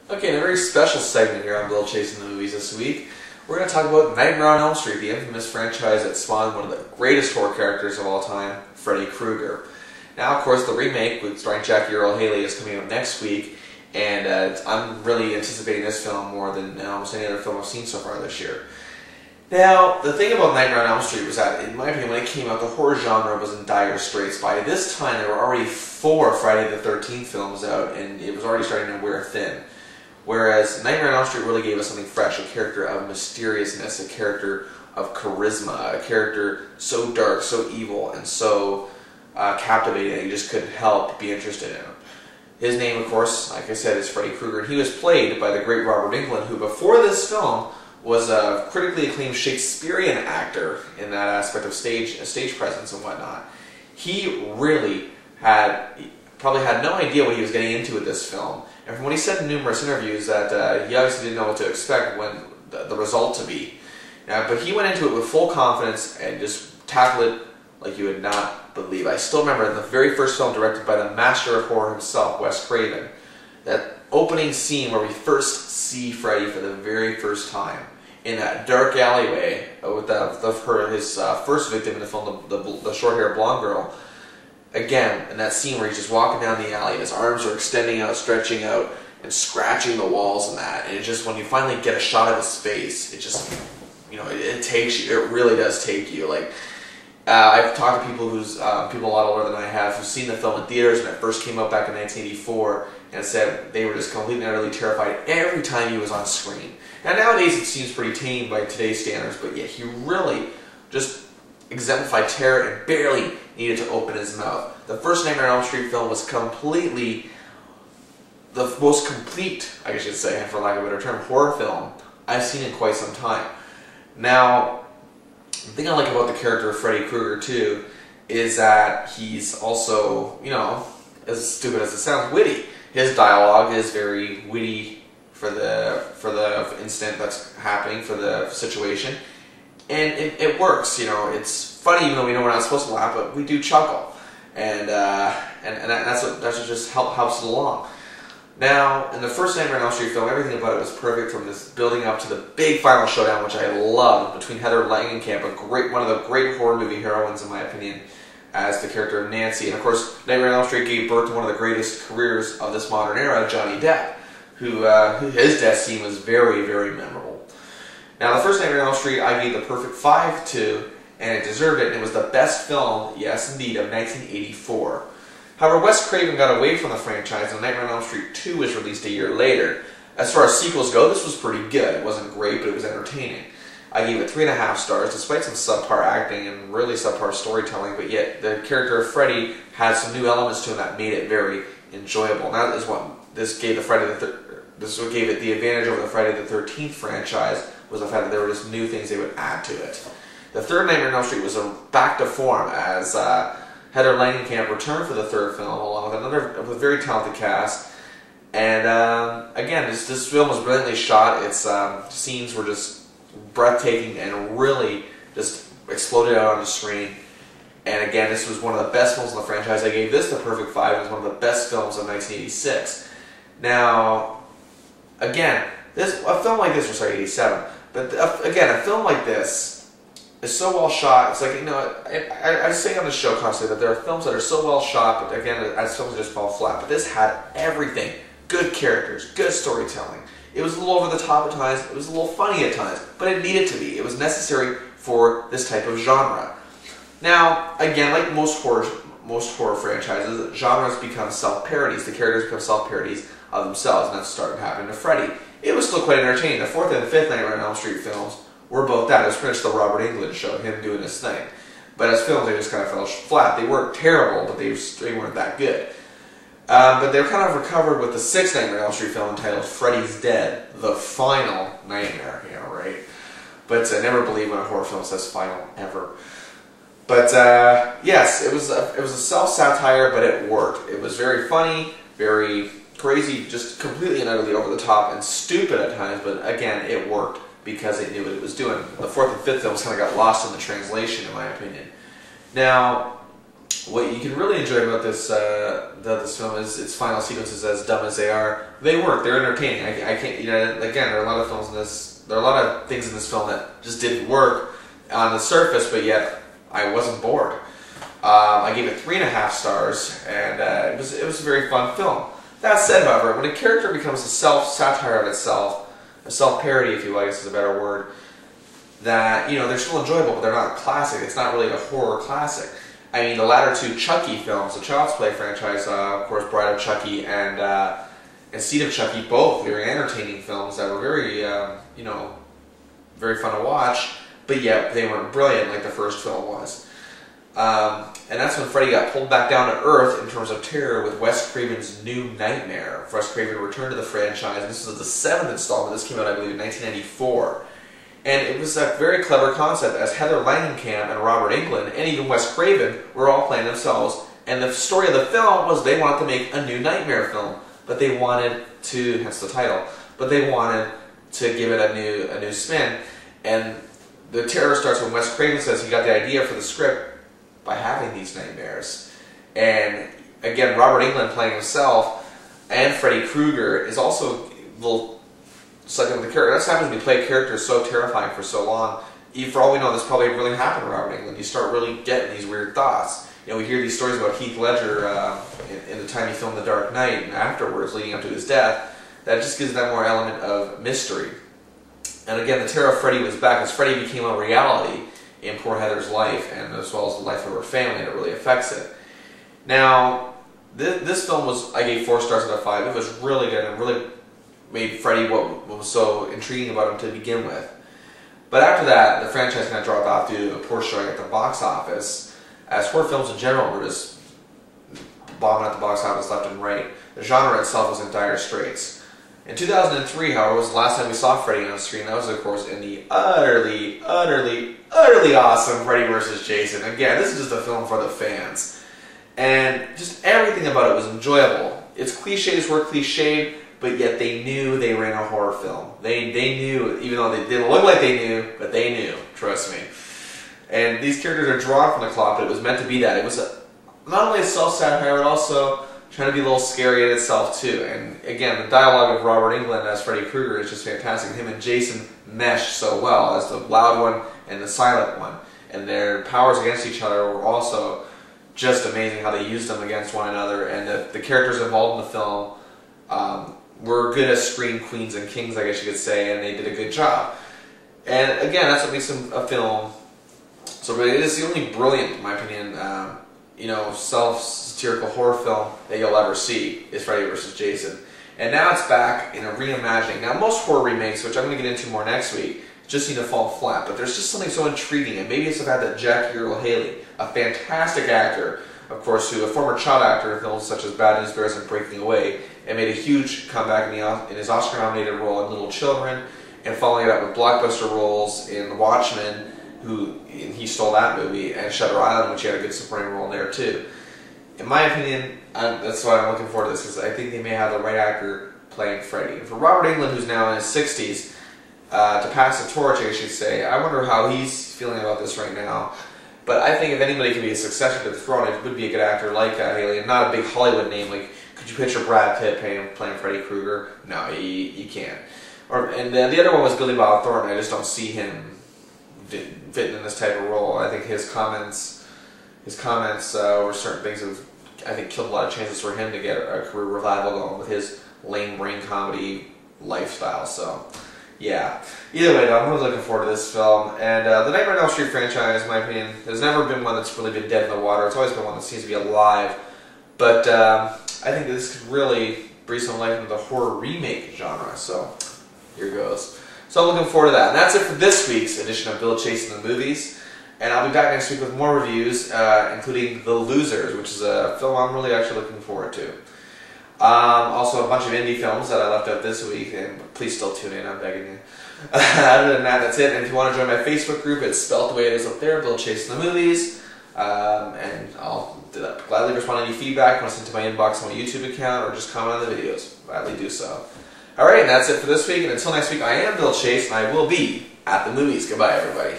Okay, in a very special segment here on Bill Chasing the Movies this week, we're going to talk about Nightmare on Elm Street, the infamous franchise that spawned one of the greatest horror characters of all time, Freddy Krueger. Now, of course, the remake with starring Jackie Earle Haley is coming out next week, and I'm really anticipating this film more than almost any other film I've seen so far this year. Now, the thing about Nightmare on Elm Street was that, in my opinion, when it came out, the horror genre was in dire straits. By this time, there were already 4 Friday the 13th films out, and it was already starting to wear thin. Whereas Nightmare on Elm Street really gave us something fresh, a character of mysteriousness, a character of charisma, a character so dark, so evil, and so captivating that you just couldn't help but be interested in him. His name, of course, like I said, is Freddy Krueger, and he was played by the great Robert Englund, who before this film was a critically acclaimed Shakespearean actor in that aspect of stage presence and whatnot. He really probably had no idea what he was getting into with this film. And from what he said in numerous interviews, that he obviously didn't know what to expect when the result to be. But he went into it with full confidence and just tackled it like you would not believe. I still remember in the very first film directed by the master of horror himself, Wes Craven, that opening scene where we first see Freddy for the very first time in that dark alleyway with his first victim in the film, the short-haired blonde girl. Again, in that scene where he's just walking down the alley, his arms are extending out, stretching out, and scratching the walls and that. And it just, when you finally get a shot of his face, it just, it takes you. It really does take you. Like, I've talked to people people a lot older than I have, who've seen the film in theaters when it first came out back in 1984, and said they were just completely and utterly terrified every time he was on screen. Now nowadays it seems pretty tame by today's standards, but yet he really just exemplified terror and barely needed to open his mouth. The first Nightmare on Elm Street film was completely the most complete, I should say, for lack of a better term, horror film I've seen in quite some time. Now, the thing I like about the character of Freddy Krueger too is that he's also, as stupid as it sounds, witty. His dialogue is very witty for the instant that's happening, for the situation. And it works, it's funny even though we know we're not supposed to laugh, but we do chuckle. And that's what just helps it along. Now, in the first Nightmare on Elm Street film, everything about it was perfect, from this building up to the big final showdown, which I loved, between Heather Langenkamp, one of the great horror movie heroines in my opinion, as the character of Nancy. And of course, Nightmare on Elm Street gave birth to one of the greatest careers of this modern era, Johnny Depp, who his death scene was very, very memorable. Now, the first Nightmare on Elm Street I gave the perfect 5 to, and it deserved it, and it was the best film, yes indeed, of 1984. However, Wes Craven got away from the franchise, and Nightmare on Elm Street 2 was released a year later. As far as sequels go, this was pretty good. It wasn't great, but it was entertaining. I gave it 3.5 stars, despite some subpar acting and really subpar storytelling, but yet the character of Freddy had some new elements to him that made it very enjoyable. Now, this is what gave it the advantage over the Friday the 13th franchise, was the fact that there were just new things they would add to it. The third Nightmare on Elm Street was back to form as Heather Langenkamp returned for the third film, along with a very talented cast. And again, this film was brilliantly shot. Its scenes were just breathtaking and really just exploded out on the screen. And again, this was one of the best films in the franchise. I gave this the perfect 5. It was one of the best films of 1986. Now, again, a film like this, or sorry, 87. But again, a film like this is so well shot. It's like, I say on the show constantly that there are films that are so well shot, but again, as films just fall flat. But this had everything. Good characters, good storytelling. It was a little over the top at times, it was a little funny at times, but it needed to be. It was necessary for this type of genre. Now, again, like most horror franchises, genres become self-parodies. The characters become self-parodies of themselves, and that started happening to Freddy. It was still quite entertaining. The fourth and fifth Nightmare on Elm Street films were both that. It was pretty much the Robert Englund show, him doing his thing. But as films, they just kind of fell flat. They weren't terrible, but they weren't that good. But they were kind of recovered with the sixth Nightmare on Elm Street film entitled Freddy's Dead, The Final Nightmare, right? But I never believe when a horror film says final, ever. But yes, it was a self-satire, but it worked. It was very funny, very crazy, just completely and utterly over the top and stupid at times, but again, it worked because it knew what it was doing. The fourth and fifth films kind of got lost in the translation, in my opinion. Now, what you can really enjoy about this this film is its final sequences, as dumb as they are. They work. They're entertaining. I can't, you know, again, there are a lot of films in this. There are a lot of things in this film that just didn't work on the surface, but yet I wasn't bored. I gave it 3.5 stars, and it was a very fun film. That said, however, when a character becomes a self-satire of itself, a self-parody, if you will, I guess is a better word, that, you know, they're still enjoyable, but they're not a classic. It's not really a horror classic. I mean, the latter two Chucky films, the Child's Play franchise, of course, Bride of Chucky and Seed of Chucky, both very entertaining films that were very, you know, very fun to watch, but yet they weren't brilliant like the first film was. And that's when Freddy got pulled back down to earth in terms of terror with Wes Craven's New Nightmare. Wes Craven returned to the franchise, and this was the 7th installment. This came out, I believe, in 1994. And it was a very clever concept, as Heather Langenkamp and Robert Englund, and even Wes Craven, were all playing themselves. And the story of the film was they wanted to make a new Nightmare film, but they wanted to, hence the title, but they wanted to give it a new spin. And the terror starts when Wes Craven says he got the idea for the script by having these nightmares. And again, Robert Englund playing himself, and Freddy Krueger is also a little sucked into the character. That's happens when you play characters so terrifying for so long. For all we know, this probably really happened to Robert Englund. You start really getting these weird thoughts. You know, we hear these stories about Heath Ledger in the time he filmed The Dark Knight and afterwards, leading up to his death. That just gives that more element of mystery. And again, the terror of Freddy was back as Freddy became a reality in poor Heather's life, and as well as the life of her family, and it really affects it. Now, this film was, I gave 4 stars out of 5. It was really good and really made Freddy what was so intriguing about him to begin with. But after that, the franchise kind of dropped off due to the poor showing at the box office, as horror films in general were just bombing at the box office left and right. The genre itself was in dire straits. In 2003, however, was the last time we saw Freddy on screen. That was, of course, in the utterly awesome Freddy vs. Jason. Again, this is just a film for the fans. And just everything about it was enjoyable. Its cliches were cliched, but yet they knew they were in a horror film. They knew, even though they didn't look like they knew, but they knew, trust me. And these characters are drawn from the cloth, but it was meant to be that. It was not only a self-satire, but also trying to be a little scary in itself too. And again, the dialogue of Robert Englund as Freddy Krueger is just fantastic. Him and Jason mesh so well as the loud one and the silent one. And their powers against each other were also just amazing, how they used them against one another. And the characters involved in the film were good as scream queens and kings, I guess you could say, and they did a good job. And again, that's what makes them a film. So really, it is the only brilliant, in my opinion, you know, self-satirical horror film that you'll ever see is Freddy vs. Jason. And now it's back in a reimagining. Now, most horror remakes, which I'm going to get into more next week, just seem to fall flat. But there's just something so intriguing, and maybe it's the fact that Jackie Earle Haley, a fantastic actor, of course, who a former child actor in films such as Bad News Bears and Breaking Away, and made a huge comeback in his Oscar-nominated role in Little Children, and following it up with blockbuster roles in Watchmen, and he stole that movie, and Shutter Island, which he had a good supporting role in there too. In my opinion, that's why I'm looking forward to this, because I think they may have the right actor playing Freddy. And for Robert Englund, who's now in his 60s, to pass the torch, I should say, I wonder how he's feeling about this right now. But I think if anybody could be a successor to the throne, it would be a good actor like Haley, and not a big Hollywood name. Like, could you picture Brad Pitt playing Freddy Krueger? No, you can't. And the other one was Billy Bob Thornton. I just don't see him fitting in this type of role. I think his comments over certain things have, I think, killed a lot of chances for him to get a career revival going with his lame brain comedy lifestyle. So, yeah. Either way, though, I'm really looking forward to this film. And the Nightmare on Elm Street franchise, in my opinion, has never been one that's really been dead in the water. It's always been one that seems to be alive. But I think that this could really breathe some life into the horror remake genre. So, here goes. So I'm looking forward to that. And that's it for this week's edition of Bill Chasing the Movies. And I'll be back next week with more reviews, including The Losers, which is a film I'm really actually looking forward to. Also a bunch of indie films that I left out this week, and please still tune in, I'm begging you. Other than that, that's it. And if you want to join my Facebook group, it's spelled the way it is up there, Bill Chasing the Movies. And I'll gladly respond to any feedback. Want to send to my inbox on my YouTube account, or just comment on the videos. Gladly do so. Alright, and that's it for this week. And until next week, I am Bill Chase, and I will be at the movies. Goodbye, everybody.